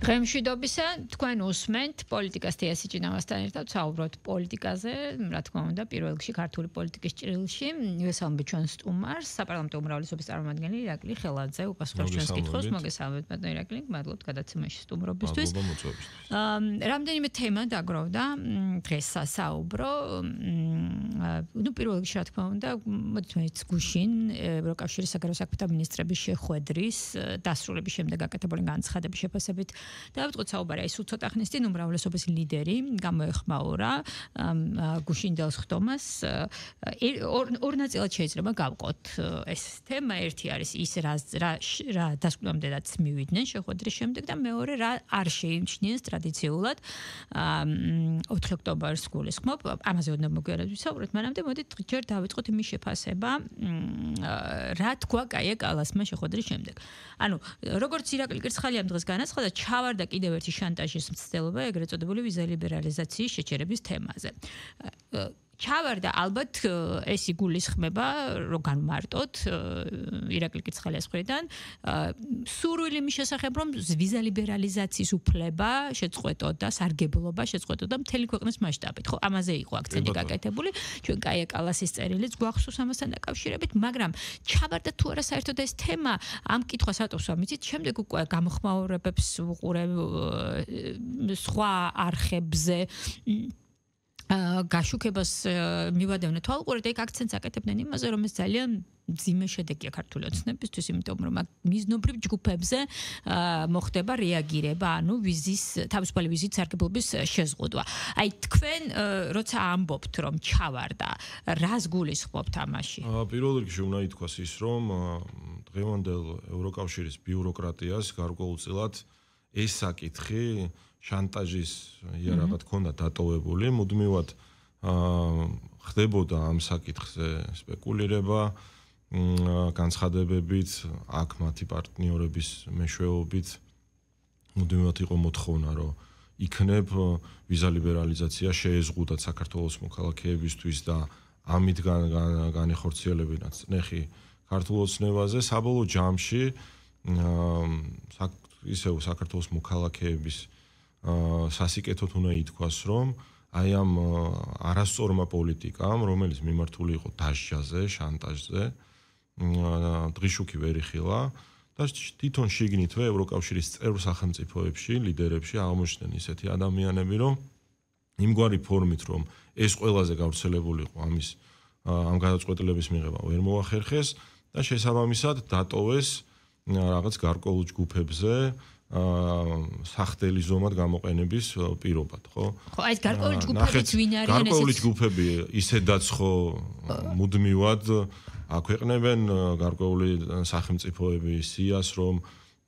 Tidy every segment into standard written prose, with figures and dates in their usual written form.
დღემშვიდობისა თქვენ უსმენთ პოლიტიკას თეასიჭინავასთან ერთად საუბრობთ პოლიტიკაზე, რა თქმა უნდა, პირველ რიგში ქართული πολιτიკის ჭრილში. მივესალმებით ჩვენ სტუმარს, საპარლამენტო უმრავლესობის წარმომადგენელი ირაკლი ხელაძე, უპასუხობს ჩვენს კითხვებს. მოგესალმებით, ბატონო ირაკლი, მადლობთ გადაცემაში სტუმრობისთვის. რამდენიმე თემა დაგროვდა დღეს სასაუბრო. პირველ რიგში რა თქმა უნდა, მოდით მე გუშინ ევროკავშირის საგარეო საქმეთა მინისტრების შეხვედრის დასრულების შემდეგ გაკეთებული განცხადების შეფასებით დავიწყოთ საუბარი ის ცოტა ხნის წინ უმრავლესობის ლიდერი გამოეხმაურა გუშინდელს ხდომას ორ ნაწილად შეიძლება გავყოთ ეს თემა ერთი არის ის რა დასკვნამდეაც მივიდნენ შეხვედრის შემდეგ და მეორე რა არ შეიმჩნიეს ტრადიციულად 4 ოქტომბერს გულისხმობ ამაზე უნდა მოგვიარეთ ვისაუბროთ მანამდე მოდით ჯერ დავიწყოთ იმის შეფასება რა თქვა კაია კალასმა შეხვედრის შემდეგ ანუ როგორც ირაკლი კირცხალია დღეს განაცხადა ჩავარდა კიდევ ერთი შანტაჟის მცდელობა ეგრეთ წოდებული ვიზა ლიბერალიზაციის შეჩერების თემაზე. ჩავარდა ალბათ ეს იგულისხმება რომ განმარტოთ ირაკლი კირცხალიას მხრიდან სურვილი იმის შესახებ რომ ვიზა ლიბერალიზაციის უფლება შეწყვეტოთ და სარგებლობა შეწყვეტოთ და მთელი ქვეყნის მასშტაბით ხო ამაზე იყო აქცენტი გაკეთებული ჩვენ კაია კალასის წერილიც გვახსოვს ამასთან დაკავშირებით მაგრამ ჩავარდა თუ არა საერთოდ ეს თემა ამ კითხვას ატოვს ამიცით შემდეგ უკვე გამოხმაურებებს ვუყურებ სხვა არხებზე გაშუქებას მივადევნე თვალყურით ეგ აქცენტს აკეთებდნენ იმაზე რომ ეს ძალიან მძიმე შედეგია ქართული ოცნებისთვის იმიტომ რომ მიზნობრივ ჯგუფებზე მოხდება რეაგირება ანუ ვიზის თავისუფალი ვიზით სარგებლობის შეზღუდვა. აი თქვენ როცა ამბობთ რომ ჩავარდა რას გულისხმობთ ამაში? პირველ რიგში უნდა ითქვას ის რომ დღევანდელ ევროკავშირის ბიუროკრატიას გარკვეულწილად ეს საკითხი შანტაჟის იარაღად ქონდა დატოვებული, მუდმივად ხდებოდა ამ საკითხზე სპეკულირება, განცხადებებით, აქ მათი პარტნიორების მეშვეობით მუდმივად იყო მოთხოვნა, რომ იქნებ ვიზა ლიბერალიზაცია შეეზღუდათ საქართველოს მოქალაქეებისთვის და ამით განეხორციელებინათ წნეხი ქართულ ოცნებაზე, საბოლოო ჯამში ისევ საქართველოს მოქალაქეების სასიკეთოდ უნდა ითქვას, რომ აი ამ არასწორმა პოლიტიკამ, რომელიც მიმართული იყო დასჯაზე, შანტაჟზე, დღიშუქი ვერ იხილა და თვითონ შიგნითვე ევროკავშირის წევრ სახელმწიფოებში, ლიდერებში აღმოჩნდნენ ისეთი ადამიანები, რომ იმგვარი ფორმით, რომ ეს ყველაზე გავრცელებული იყო ამ გადაწყვეტილების მიღება ვერ მოახერხეს და შესაბამისად დატოვეს რაღაც გარკვეულ ჯგუფებზე სახდელი ზომად გამოყენების პირობად, ხო? ხო, აი ეს გარკვეული ჯგუფებიც ვინ არიან ესეც? გარკვეული ჯგუფები ისედაც ხო მუდმივად აქვეყნებენ გარკვეული სახელმწიფოები სიას, რომ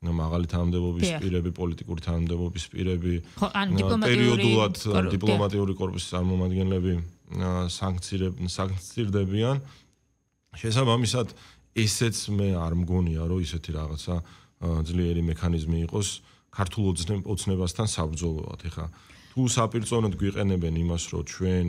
მაღალი თანამდებობის პირები, პოლიტიკური თანამდებობის პირები, პერიოდულად დიპლომატიური კორპუსის წარმომადგენლები სანქცირდებიან. შესაბამისად, ესეც მე არ მგონია, რომ ისეთი რაღაცა ძლიერი მექანიზმი იყოს ქართულ ოცნებასთან საბრძოლოად. ეხლა თუ საპირწონოდ გვიყენებენ იმას, რომ ჩვენ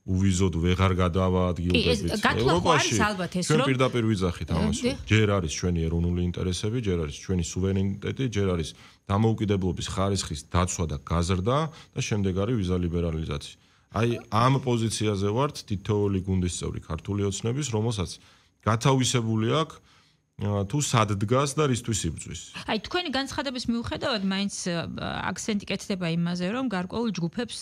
უვიზოდ ვეღარ გადავაადგილდებით ევროპაში, ჩვენ პირდაპირ ვიძახით ამას, რომ ჯერ არის ჩვენი ეროვნული ინტერესები, ჯერ არის ჩვენი სუვერენიტეტი, ჯერ არის დამოუკიდებლობის ხარისხის დაცვა და გაზრდა და შემდეგ არის ვიზა ლიბერალიზაცია. აი ამ პოზიციაზე ვართ თითოეული გუნდის წევრი ქართული ოცნების, რომელსაც გათავისებული აქვს თუ სად დგას და რისთვის იბრძვის. აი თქვენი განცხადების მიუხედავად მაინც აქცენტი კეთდება იმაზე, რომ გარკვეულ ჯგუფებს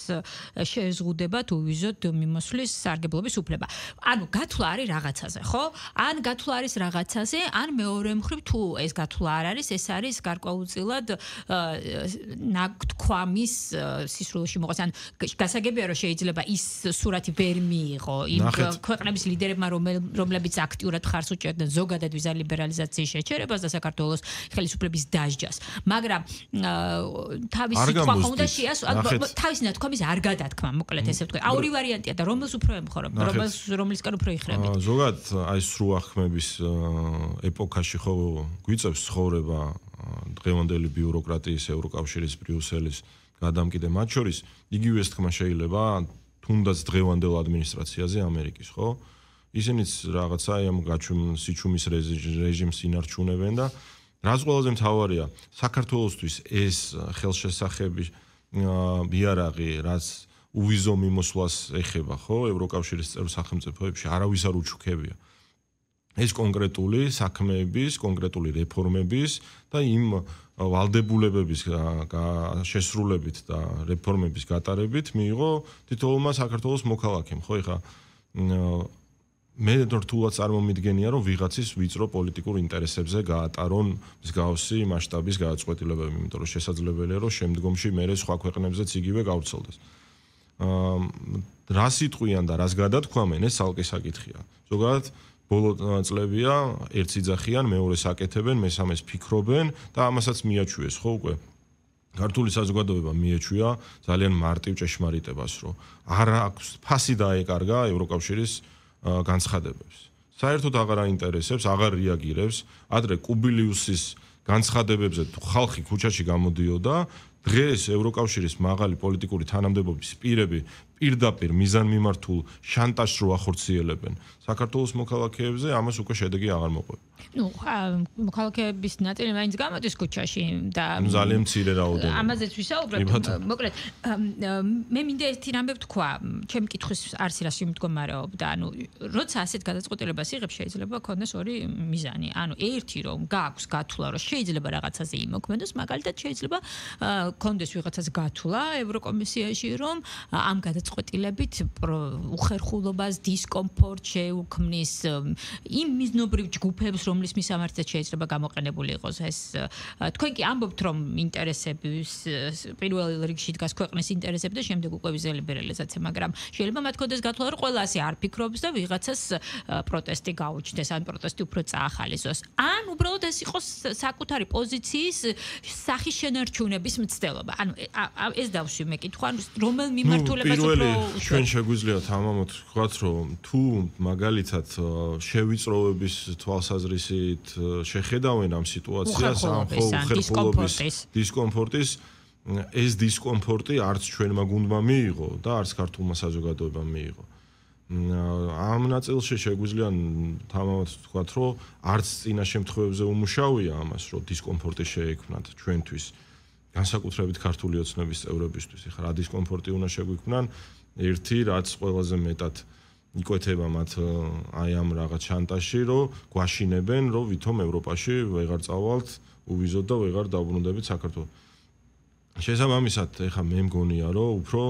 შეეზღუდება თუ ვიზოთ მიმოსვლის სარგებლობის უფლება. ანუ გათვლა არის რაღაცაზე, ხო? ან გათვლა არის რაღაცაზე, ან მეორე მხრივ თუ ეს გათვლა არ არის, ეს არის გარკვეულწილად ნათქვამის სისრულში მოყავს. ან გასაგებია რომ შეიძლება ის სურათი ვერ მიიღო იმ ქვეყნების ლიდერებმა, რომლებიც აქტიურად ხარს უჭერდნენ ზოგადად ვიზა ლიბერალიზაციის შეჩერებას და საქართველოს ხელისუფლების დასჯას. მაგრამ თავისი თქვა უნდა შეასრულოს, თავისი ნათქვამის არ გადათქმა, მოკლედ ესე ვთქვი. ორი ვარიანტია და რომელს უფრო ემხორებ, რომლისკენ უფრო იხრებით. ზოგადად აი სრუახმების ეპოქაში ხო გვიწევს ცხოვრება დღევანდელი ბიუროკრატიის ევროკავშირის ბრიუსელის გადამკიდე მათ შორის იგივე თქმა შეიძლება თუნდაც დღევანდელ ადმინისტრაციაზე ამერიკის, ხო? ისინიც რაღაცა ამ სიჩუმის რეჟიმს ინარჩუნებენ და რაც ყველაზე მთავარია, საქართველოსთვის ეს ხელშესახები იარაღი, რაც უვიზო მიმოსვლას ეხება, ხო, ევროკავშირის წევრ სახელმწიფოებში არავის არ უჩუქებია. ეს კონკრეტული საქმეების, კონკრეტული რეფორმების და იმ ვალდებულებების შესრულებით და რეფორმების გატარებით მიიღო თითოეულმა საქართველოს მოქალაქემ, ხო, ეხა მე რთულად წარმომიდგენია, რომ ვიღაცის ვიწრო პოლიტიკურ ინტერესებზე გაატარონ მსგავსი მასშტაბის გადაწყვეტილებები, იმიტომ რომ შესაძლებელია, რომ შემდგომში მერე სხვა ქვეყნებზეც იგივე გავრცელდეს. რა სიტყვიან და რას გადათქვამენ, ეს ცალკე საკითხია. ზოგადად ბოლო წლებია ერთს იძახიან, მეორეს აკეთებენ, მესამეს ფიქრობენ და ამასაც მიაჩვიეს, ხო უკვე. ქართული საზოგადოება მიეჩვია ძალიან მარტივ ჭეშმარიტებას, რომ არ აქვს ფასი დაეკარგა ევროკავშირის განცხადებებს. საერთოდ აღარ აინტერესებს, აღარ რეაგირებს. ადრე კუბილიუსის განცხადებებზე თუ ხალხი ქუჩაში გამოდიოდა, დღეს ევროკავშირის მაღალი პოლიტიკური თანამდებობის პირები პირდაპირ მიზანმიმართულ შანტაჟს რო ახორციელებენ საქართველოს მოქალაქეებზე, ამას უკვე შედეგი აღარ მოყვება. ნუ მოქალაქეების ნაწილი მაინც გამოდის ქუჩაში და ძალიან მცირე რაოდენობა. ამაზეც ვისაუბრებ. მოკლედ მე მინდა ერთი რამე ვთქვა, ჩემი კითხვის არც რას იმდგომარეობდა. ანუ როცა ასეთ გადაწყვეტილებას იღებს, შეიძლება ქონდეს ორი მიზანი. ანუ ერთი რომ გააქვს გათვლა, რომ შეიძლება რაღაცაზე იმოქმედოს, მაგალითად შეიძლება ქონდეს ვიღაცას გათვლა ევროკომისიაში, რომ ამ გადაწყვეტილებით უხერხულობას, დისკომფორტს შეუქმნის იმ მიზნობრივ ჯგუფებს, რომლის მისამართზე შეიძლება გამოყენებული იყოს ეს. თქვენ კი ამბობთ, რომ ინტერესების პირველ რიგში დგას ქვეყნის ინტერესები და შემდეგ უკვე ვიზა ლიბერალიზაცია, მაგრამ შეიძლება მათ ქონდეს გათვლა, რომ ყველა ასე არ ფიქრობს და ვიღაცას პროტესტი გაუჩნდეს, ან პროტესტი უფრო წაახალისოს. ან უბრალოდ ეს იყოს საკუთარი პოზიციის სახის შენარჩუნების მცდელობა. ანუ ეს დავშვი მე კითხვა, რომელ მიმართულებას ჩვენ შეგვიძლია თამამად ვთქვათ, რომ თუ მაგალითად შევიწროვების თვალსაზრისით შეხედავენ ამ სიტუაციას, ამ უხერხულობის დისკომფორტის, ეს დისკომფორტი არც ჩვენმა გუნდმა მიიღო და არც ქართულმა საზოგადოებამ მიიღო. ამ ნაწილში შეგვიძლია თამამად ვთქვათ, რომ არც წინა შემთხვევებზე უმუშავია ამას, რომ დისკომფორტი შეექმნათ ჩვენთვის. განსაკუთრებით ქართული ოცნების წევრებისთვის. ეხლა რა დისკომფორტი უნდა შეგვიქმნან, ერთი რაც ყველაზე მეტად იკვეთება მათ აი ამ რაღაც შანტაჟში, რომ გვაშინებენ, რომ ვითომ ევროპაში ვეღარ წავალთ უვიზოდ და ვეღარ დავბრუნდებით საქართველოს. შესაბამისად, ეხლა მე მგონია, რომ უფრო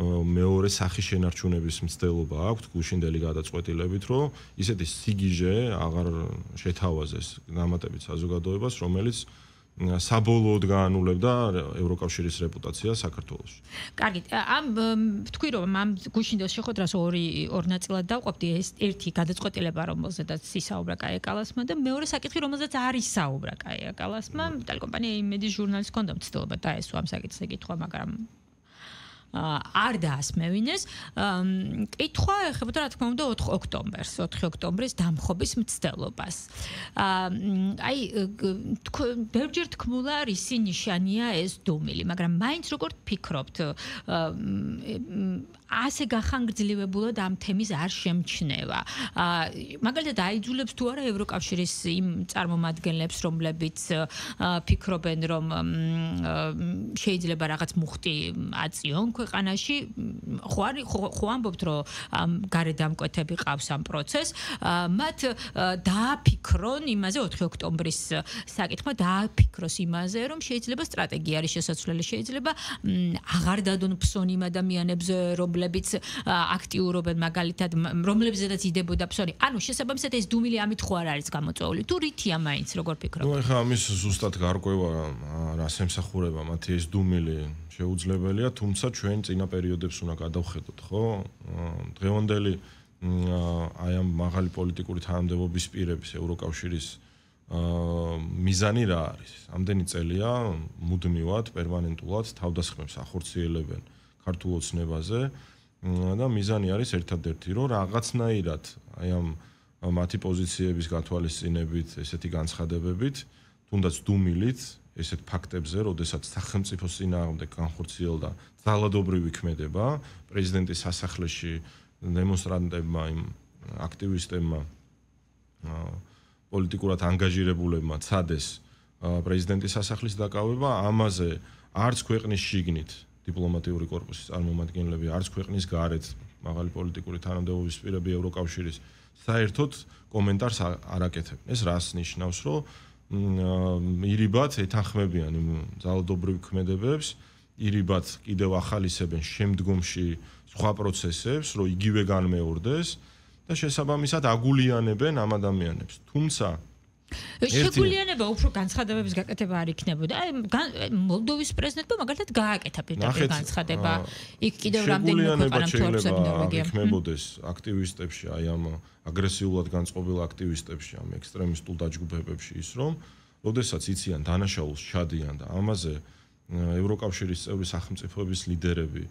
მეორე სახის შენარჩუნების მცდელობა აქვს გუშინდელი გადაწყვეტილებით, რომ ისეთი სიგიჟე აღარ შეთავაზეს დამატებით საზოგადოებას, რომელიც საბოლოოდ გაანულებდა ევროკავშირის რეპუტაციას საქართველოში. კარგი, ამ თქვი რომ ამ გუშინდელ შეხვედრას ორ ნაწილად დავყოფდი, ეს ერთი გადაწყვეტილება, რომელზედაც ისაუბრა კაია კალასმა და მეორე საკითხი, რომელზედაც არ ისაუბრა კაია კალასმა, ტელეკომპანია იმედის ჟურნალისტს ჰქონდა მცდელობა დაესვა ამ საკითხზე კითხვა, მაგრამ არ დაასმევინეს. კითხვა ეხებოდა რა თქმა უნდა 4 ოქტომბერს, 4 ოქტომბრის დამხობის მცდელობას. აი ბევრჯერ თქმულა რისი ნიშანია ეს დუმილი, მაგრამ მაინც როგორ ფიქრობთ, ასე გახანგრძლივებულად ამ თემის არ შემჩნევა. მაგალითად აიძულებს თუ არა ევროკავშირის იმ წარმომადგენლებს, რომლებიც ფიქრობენ, რომ შეიძლება რაღაც მუხტი აწიონ ქვეყანაში, ხო ამბობთ, რომ გარედამკვეთები ყავს ამ პროცესს, მათ დააფიქრონ იმაზე 4 ოქტომბრის საკითხმა დააფიქროს იმაზე, რომ შეიძლება სტრატეგია არის შესაძლებელი, შეიძლება აღარ დადონ ფსონი იმ ადამიანებზე, რომლებიც აქტიურობენ მაგალითად, რომლებზედაც იდებოდა ფსონი. ანუ შესაბამისად ეს დუმილი ამით ხო არ არის გამოწვეული. თუ რითია მაინც როგორ ფიქრობთ? ნუ ეხლა ამის ზუსტად გარკვევა რას ემსახურება მათი ეს დუმილი შეუძლებელია, თუმცა ჩვენ წინა პერიოდებს უნდა გადავხედოთ, ხო? დღევანდელი აი ამ მაღალი პოლიტიკური თანამდებობის პირების ევროკავშირის მიზანი რა არის? ამდენი წელია მუდმივად, პერმანენტულად თავდასხმებს ახორციელებენ ქართულ ოცნებაზე და მიზანი არის ერთადერთი, რომ რაღაცნაირად აი ამ მათი პოზიციების გათვალისწინებით, ესეთი განცხადებებით, თუნდაც დუმილით, ესეთ ფაქტებზე, როდესაც სახელმწიფოს წინააღმდეგ განხორციელდა ძალადობრივი ქმედება, პრეზიდენტის სასახლეში დემონსტრანტებმა, იმ აქტივისტებმა, პოლიტიკურად ანგაჟირებულებმა ცადეს პრეზიდენტის სასახლის დაკავება, ამაზე არც ქვეყნის შიგნით დიპლომატიური კორპუსის წარმომადგენლები, არც ქვეყნის გარეთ მაღალი პოლიტიკური თანამდებობის პირები ევროკავშირის საერთოდ კომენტარს არ აკეთებენ. ეს რას ნიშნავს, რომ ირიბად ეთანხმებიან იმ ძალადობრივ ქმედებებს, ირიბად კიდევ ახალისებენ შემდგომში სხვა პროცესებს, რომ იგივე განმეორდეს და შესაბამისად აგულიანებენ ამ ადამიანებს. თუმცა შეგულიანება უფრო განცხადებების გაკეთება არ იქნებოდა. აი მოლდოვის პრეზიდენტმა მაგალითად გააკეთა პირდაპირ განცხადება. იქ კიდევ რამდენიმე ქვეყანა მთლიანად ნორვეგია. იქნებოდეს აქტივისტებში, აი ამ აგრესიულად განწყობილ აქტივისტებში, ამ ექსტრემისტულ დაჯგუფებებში ის რომ, როდესაც იციან დანაშაულს ჩადიან და ამაზე ევროკავშირის წევრი სახელმწიფოების ლიდერები,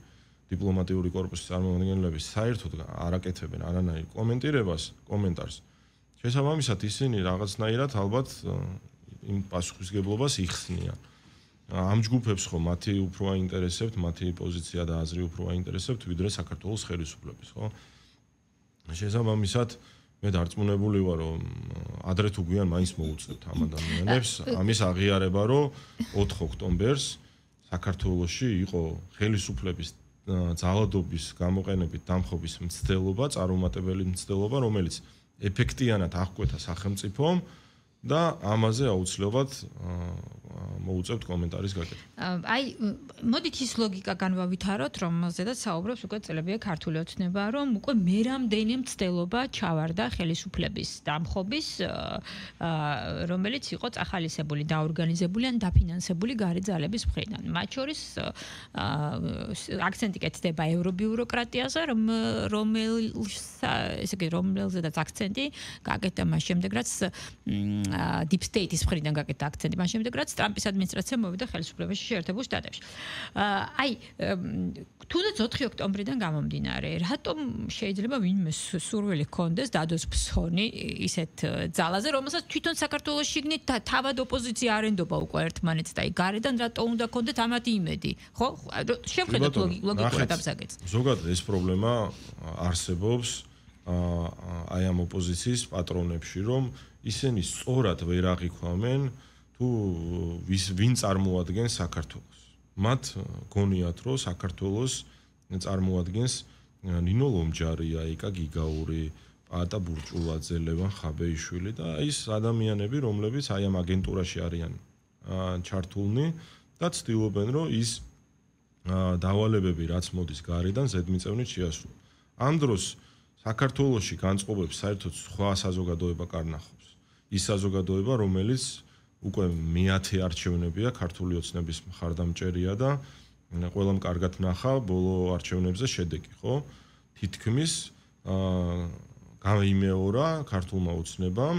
დიპლომატიური კორპუსის წარმომადგენლები საერთოდ არ აკეთებენ არანაირ კომენტარს. შესაბამისად ისინი რაღაცნაირად ალბათ იმ პასუხისგებლობას იხსნიან. ამ ჯგუფებს ხო მათი უფრო აინტერესებთ, მათი პოზიცია და აზრი უფრო აინტერესებთ, ვიდრე საქართველოს ხელისუფლების, ხო? შესაბამისად მე დარწმუნებული ვარ, რომ ადრე თუ გვიან მაინც მოუწევთ ამ ადამიანებს ამის აღიარება, რომ 4 ოქტომბერს საქართველოში იყო ხელისუფლების ძალადობის გამოყენებით დამხობის მცდელობა, წარუმატებელი მცდელობა, რომელიც ეფექტიანად აღკვეთა სახელმწიფომ და ამაზე აუცილებლად მოუწევთ კომენტარის გაკეთება. აი, მოდით ის ლოგიკა განვავითაროთ, რომ ზედაც საუბრობს უკვე წლებია ქართული ოცნება, რომ უკვე მერამდენი მცდელობა ჩავარდა ხელისუფლების დამხობის, რომელიც იყო წახალისებული, დაორგანიზებული ან დაფინანსებული გარი ძალების მხრიდან. მათ შორის აქცენტი კეთდება ევრობიუროკრატიაზე, რომელზედაც აქცენტი გაკეთდა მას შემდეგ, რაც Deep State-ის მხრიდან გაკეთდა აქცენტი მას შემდეგ, რაც ტრამპის ადმინისტრაცია მოვიდა ხელისუფლებაში შეერთებულ შტატებში. აი, თუნდაც 4 ოქტომბრიდან გამომდინარე, რატომ შეიძლება ვინმე სურვილი ჰქონდეს დადოს ფსონი ისეთ ძალაზე, რომელსაც თვითონ საქართველოს შიგნით თავად ოპოზიცია არ ენდობა უკვე ერთმანეთს და აი გარედან რატო უნდა ჰქონდეთ ამათი იმედი, ხო? შევხედოთ ლოგიკურად ამ საკითხს. ზოგადად ეს პრობლემა არსებობს აი ამ ოპოზიციის პატრონებში, რომ ისინი სწორად ვერ აღიქვამენ თუ ვინ წარმოადგენს საქართველოს. მათ გონიათ, რომ საქართველოს წარმოადგენს ნინო ლომჯარია, იკა გიგაური, პატა ბურჭულაძე, ლევან ხაბეიშვილი და ის ადამიანები, რომლებიც აი ამ აგენტურაში არიან ჩართულნი და ცდილობენ, რომ ის დავალებები, რაც მოდის გარედან, ზედმიწევნით შეასრულონ. ამ დროს საქართველოში განწყობებს საერთოდ სხვა საზოგადოება კარნახობს. ის საზოგადოება, რომელიც უკვე მე-10 არჩევნებია ქართული ოცნების მხარდამჭერია და ყველამ კარგად ნახა ბოლო არჩევნებზე შედეგი, ხო? თითქმის გამოიმეორა ქართულმა ოცნებამ,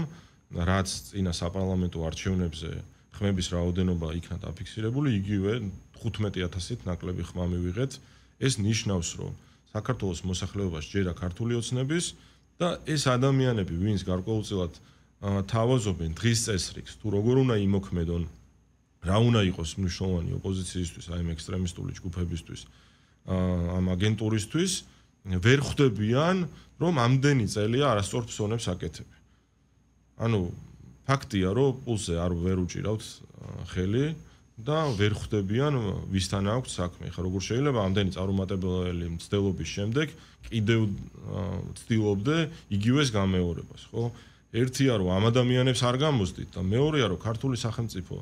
რაც წინა საპარლამენტო არჩევნებზე ხმების რაოდენობა იქნა დაფიქსირებული, იგივე 15,000-ით ნაკლები ხმა მივიღეთ. ეს ნიშნავს, რომ საქართველოს მოსახლეობას ჯერა ქართული ოცნების და ეს ადამიანები, ვინც გარკვეულწილად თავაზობენ დღის წესრიგს, თუ როგორ უნდა იმოქმედონ, რა უნდა იყოს მნიშვნელოვანი ოპოზიციისთვის, აი ამ ექსტრემისტული ჯგუფებისთვის, ამ აგენტურისთვის, ვერ ხვდებიან, რომ ამდენი წელია არასწორ ფსონებს აკეთებენ. ანუ ფაქტია, რომ პულზე ვერ უჭირავთ ხელი და ვერ ხვდებიან ვისთან აქვს საქმე. ხა როგორ შეიძლება ამდენი წარუმატებელი მცდელობის შემდეგ კიდევ ცდილობდე იგივეს გამეორებას, ხო? ერთია რომ ამ ადამიანებს არ გამოსდით და მეორეა რომ ქართული სახელმწიფო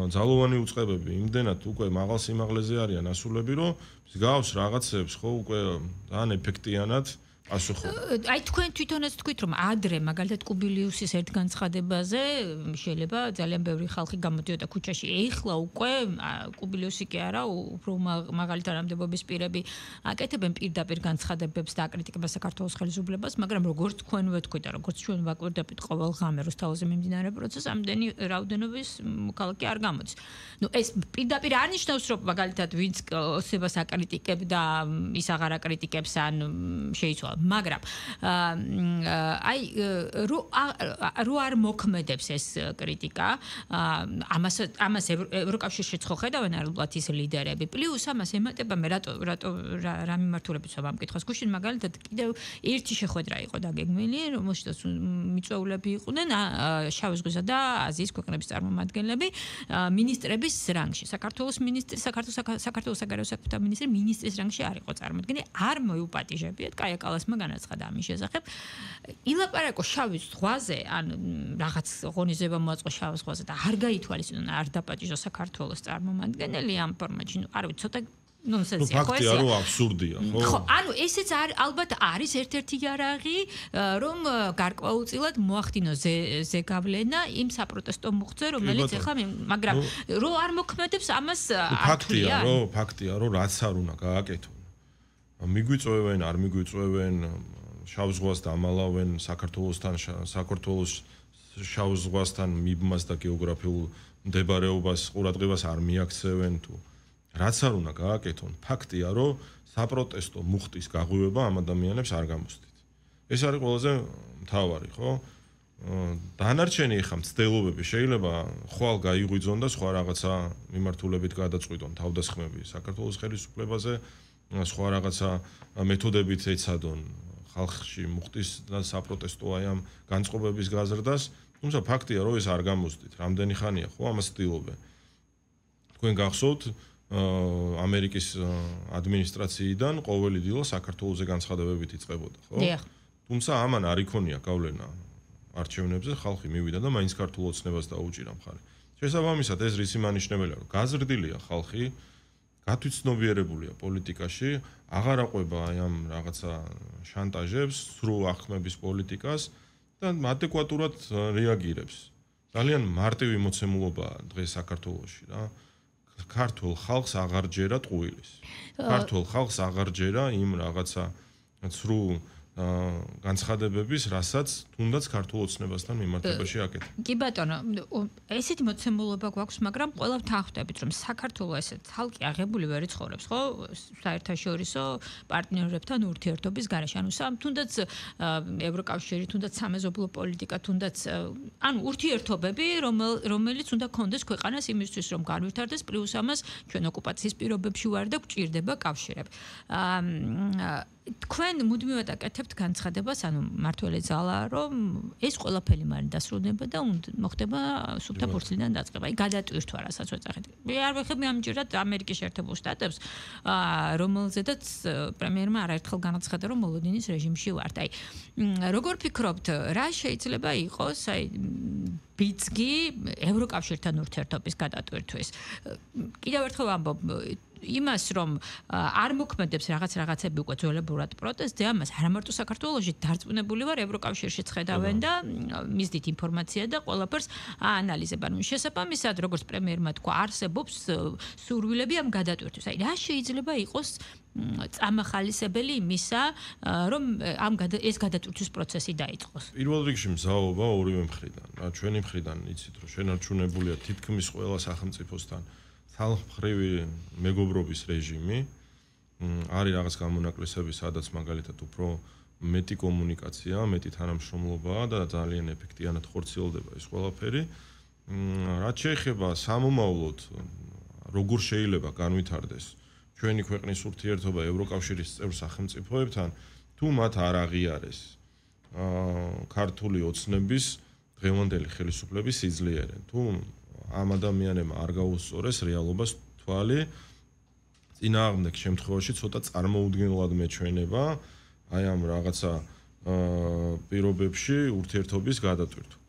ძალოვანი უწყებები იმდენად უკვე მაღალ სიმაღლეზე არიან ასულები, რომ მსგავს რაღაცებს ხო უკვე ძალიან ეფექტიანად ასუხობ. აი თქვენ თვითონაც თქვით რომ ადრე მაგალითად კუბილიუსის ერთ განცხადებაზე შეიძლება ძალიან ბევრი ხალხი გამოდიოდა ქუჩაში. ეხლა უკვე კუბილიუსი კი არა, უფრო მაგალი თანამდებობის პირები აკეთებენ პირდაპირ განცხადებებს და აკრიტიკებენ საქართველოს ხელისუფლებას, მაგრამ როგორც თქვენ ვეთქვით და როგორც ჩვენ ვაკვირდებით ყოველ ღამე რუსთავაზე მიმდინარე პროცესს, ამდენი რაოდენობის ქალაქი არ გამოდის. ნუ ეს პირდაპირ არ ნიშნავს რომ მაგალითად ვინც ოცნებას აკრიტიკებდა, ის აღარ აკრიტიკებს ან შეიცვალა მაგრამ აი რო არ მოქმედებს ეს კრიტიკა ამას ევროკავშირშიც ხო ხედავენ ალბათ ის ლიდერები პლუს ამას ემატება მე რატო რა მიმართულებით ვამ კითხოს გუშინ მაგალითად კიდევ ერთი შეხვედრა იყო დაგეგმილი რომელშიც მიწვეულები იყვნენ შავი ზღვისა და აზიის ქვეყნების წარმომადგენლები მინისტრების რანგში საქართველოს მინისტრი საქართველოს საგარეო საქმეთა მინისტრი მინისტრის რანგში არ იყო წარმოდგენილი არ მოიუპატიჟებიათ კაია კალასმა განაცხადა ამის შესახებ ილაპარაკო შავი ზღვაზე ან რაღაც ღონისძიება მოაწყო შავი ზღვაზე და არ გაითვალისწინონ არ დაპატიჟო საქართველოს წარმომადგენელი ამ ფორმატში არ ვიცი ცოტა ნონსენსია ხო ფაქტია რომ აბსურდია ხო ანუ ესეც ალბათ არის ერთ-ერთი იარაღი რომ გარკვეულწილად მოახდინოს ზეგავლენა იმ საპროტესტო მუხტზე რომელიც ეხლა მაგრამ რო არ მოქმედებს ამას ფაქტია რომ რაც არ უნდა გააკეთონ მიგვიწევენ არ მიგვიწევენ შავ ზღვას დამალავენ საქართველოს შავ ზღვასთან მიბმას და გეოგრაფიულ მდებარეობას ყურადღებას არ მიაქცევენ თუ რაც არ უნდა გააკეთონ ფაქტია რომ საპროტესტო მუხტის გაღვივება ამ ადამიანებს არ გამოსდით ეს არის ყველაზე მთავარი ხო დანარჩენი ხა მცდელობები შეიძლება ხვალ გაიღვიძონ და სხვა რაღაცა მიმართულებით გადაწყვიტონ თავდასხმები საქართველოს ხელისუფლებაზე სხვა რაღაცა მეთოდებით ეცადონ ხალხში მუხტის და საპროტესტო აი ამ განწყობების გაზრდას თუმცა ფაქტია რომ ეს არ გამოსდით რამდენი ხანია ხო ამას ცდილობენ თქვენ გახსოვთ ამერიკის ადმინისტრაციიდან ყოველი დილა საქართველოზე განცხადებებით იწყებოდა ხო თუმცა ამან არ იქონია გავლენა არჩევნებზე ხალხი მივიდა და მაინც ქართულ ოცნებას დაუჭირა მხარი შესაბამისად ეს რისი მანიშნებელია რომ გაზრდილია ხალხი გათვითცნობიერებულია პოლიტიკაში აღარ აყვება აი ამ რაღაცა შანტაჟებს სრულ ახმების პოლიტიკას და ადეკვატურად რეაგირებს ძალიან მარტივი მოცემულობაა დღეს საქართველოში რა ქართულ ხალხს აღარ ჯერა ტყუილის ქართულ ხალხს აღარ ჯერა იმ რაღაცა სრულ განცხადებების, რასაც თუნდაც ქართულ ოცნებასთან მიმართებაში აკეთებ. კი ბატონო, ესეთი მოცემულობა გვაქვს, მაგრამ ყველა ვთანხმდებით, რომ საქართველოს ესე თალკი აღებული ვერ იცხოვრებს, ხო? საერთაშორისო პარტნიორებთან ურთიერთობის გარეშე. ანუ თუნდაც ევროკავშირი, თუნდაც სამეზობლო პოლიტიკა, თუნდაც ანუ ურთიერთობები, რომელიც უნდა კონდეს ქვეყანას იმისთვის, რომ განვითარდეს, პლუს ამას ჩვენ ოკუპაციის პირობებში ვარ და გვჭირდება კავშირები. თქვენ მუდმივად აკეთებთ განცხადებას, ანუ მართველი ძალა, რომ ეს ყველაფერი მალე დასრულდება და მოხდება სუფთა ფურცლიდან დაწყება. აი გადატვირთვა, რასაც ვეძახით. მე არ ვეხები ამჯერად ამერიკის შეერთებულ შტატებს, რომელზედაც პრემიერმა არაერთხელ განაცხადა, რომ მოლოდინის რეჟიმში ვართ. აი როგორ ფიქრობთ, რა შეიძლება იყოს, აი ბიძგი ევროკავშირთან ურთიერთობის გადატვირთვის? კიდევ ერთხელ ვამბობ იმას რომ არ მოქმედებს რაღაცები უკვე ძველებურად პროტესტზე ამას არა მარტო საქართველოში დარწმუნებული ვარ ევროკავშირშიც ხედავენ და მისდით ინფორმაცია და ყველაფერს აანალიზებენ. შესაბამისად როგორც პრემიერმა თქვა არსებობს სურვილები ამ გადატვირთვის. აი რა შეიძლება იყოს წამახალისებელი იმისა რომ ეს გადატვირთვის პროცესი დაიწყოს. პირველ რიგში მზაობა ორივე მხრიდან. რა ჩვენი მხრიდან იცით რომ შენარჩუნებულია თითქმის ყველა სახელმწიფოსთან ხალხმხრივი მეგობრობის რეჟიმი არის რაღაც გამონაკლისები, სადაც მაგალითად უფრო მეტი კომუნიკაცია, მეტი თანამშრომლობა და ძალიან ეფექტიანად ხორციელდება ეს ყველაფერი. რაც შეეხება სამომავლოდ, როგორ შეიძლება განვითარდეს ჩვენი ქვეყნის ურთიერთობა ევროკავშირის წევრ სახელმწიფოებთან, თუ მათ არ აღიარეს ქართული ოცნების დღევანდელი ხელისუფლების სიძლიერე, თუ ამ ადამიანებმა არ გაუსწორეს რეალობას თვალი წინააღმდეგ შემთხვევაში ცოტა წარმოუდგენლად მეჩვენება აი ამ რაღაცა პირობებში ურთიერთობის გადატვირთვა.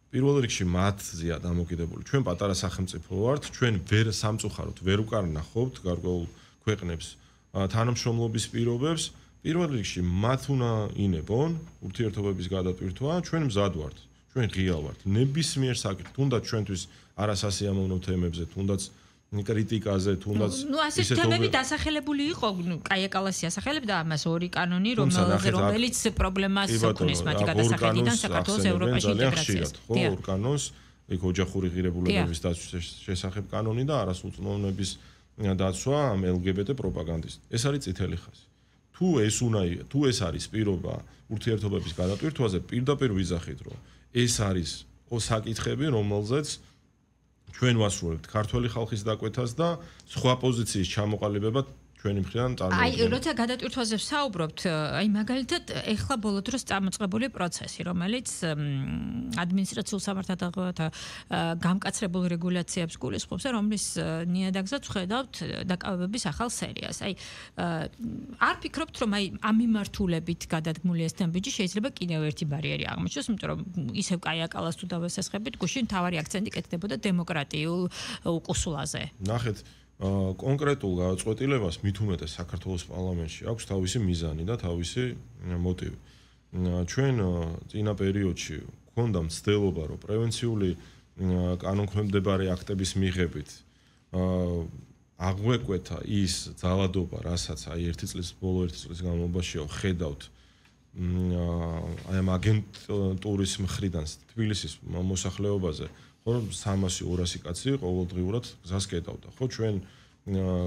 პირველ რიგში მათზეა დამოკიდებული. ჩვენ პატარა სახელმწიფო ვართ, ჩვენ ვერ სამწუხაროდ ვერ ვკარნახობთ გარკვეულ ქვეყნებს თანამშრომლობის პირობებს. პირველ რიგში მათ უნდა ინებონ ურთიერთობების გადატვირთვა, ჩვენ მზად ვართ. ჩვენ ღია ვართ. ნებისმიერ საკითხ, თუნდაც ჩვენთვის არასასიამოვნო თემებზე, თუნდაც კრიტიკაზე, თუნდაც ისეთ თემები დასახელებული იყო, კაია კალასი ასახელებდა ამას ორი კანონი, რომელიც პრობლემას ქმნის მათი გადასახედიდან საქართველოს ევროპაში ინტეგრაციას. ხო, ორ კანონს, იქ ოჯახური ღირებულებების დაცვის შესახებ კანონი და არასრულწლოვნების დაცვა ამ LGBT პროპაგანდის. ეს არის წითელი ხაზი. თუ ეს არის პირობა ურთიერთობების გადატვირთვაზე, პირდაპირ ვიძახით, რომ ეს არის საკითხები, რომელზეც ჩვენ ვასრულებთ ქართველი ხალხის დაკვეთას და სხვა პოზიციის ჩამოყალიბება ჩვენი მხრიდან აი, წარმოიდგენთ. როცა გადატვირთვაზე ვსაუბრობთ, აი მაგალითად, ეხლა ბოლო დროს წამოწყებული პროცესი, რომელიც ადმინისტრაციულ სამართალდაღოვათა გამკაცრებულ რეგულაციებს გულისხმობს, რომლის ნიადაგზეც ვხედავთ დაკავებების ახალ სერიას. აი, არ ფიქრობთ, რომ აი ამ მიმართულებით გადადგმული ეს თემბიჯი შეიძლება კიდევ ერთი ბარიერი აღმოჩნდეს, იმიტომ რომ ისევ კაიაკალას თუ დავესესხებით, გუშინ თავარი აქცენტი კეთდებოდა დემოკრატიულ უკუსულაზე. ნახეთ, კონკრეტულ გადაწყვეტილებას მით უმეტეს საქართველოს პარლამენტში აქვს თავისი მიზანი და თავისი მოტივი. ჩვენ წინა პერიოდში გვქონდა მცდელობა, რომ პრევენციული კანონქვემდებარე აქტების მიღებით აღვეკვეთა ის ძალადობა, რასაც აი ბოლო ერთი წლის განმავლობაში ვხედავთ აი ამ აგენტურის მხრიდან თბილისის მოსახლეობაზე, რომ 300-200 კაცი ყოველდღიურად გზას კეტავდა. ხო, ჩვენ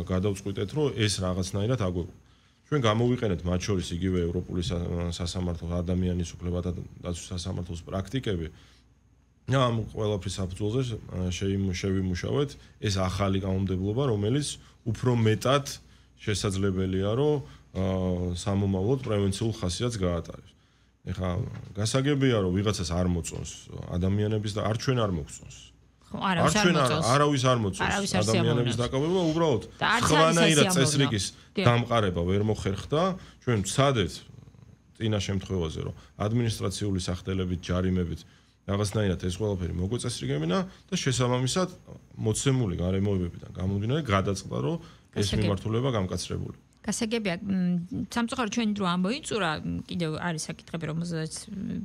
გადავწყვიტეთ, რომ ეს რაღაცნაირად აგვეკვება. ჩვენ გამოვიყენეთ მათ შორის იგივე ევროპული სასამართლოს ადამიანის უფლებათა დაცვის სასამართლოს პრაქტიკები. ამ ყველაფრის საფუძველზე შევიმუშავეთ ეს ახალი კანონმდებლობა, რომელიც უფრო მეტად შესაძლებელია, რომ სამომავლოდ პრევენციულ ხასიათს გაატარებს. ეხლა გასაგებია, რომ ვიღაცას არ მოწონს ადამიანების და არ ჩვენ არ მოგწონს. არავის არ მოწონს ადამიანების დაკავება, უბრალოდ სხვანაირად წესრიგის დამყარება ვერ მოხერხდა. ჩვენ ვცადეთ წინა შემთხვევაზე, რომ ადმინისტრაციული სახდელებით, ჯარიმებით რაღაცნაირად ეს ყველაფერი მოგვეწესრიგებინა და შესაბამისად მოცემული გარემოებებიდან გამომდინარე გადაწყდა, რომ ეს მიმართულება გამკაცრებული. გასაგებია, სამწუხაროდ ჩვენი დრო ამოიწურა, კიდევ არის საკითხები, რომელზეც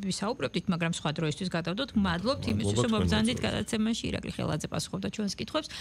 ვისაუბრებთ, მაგრამ სხვა დროისთვის გადავდოთ. მადლობთ იმისთვის, რომ მობრძანდით გადაცემაში. ირაკლი ხელაძე პასუხობდა ჩვენს კითხვებს.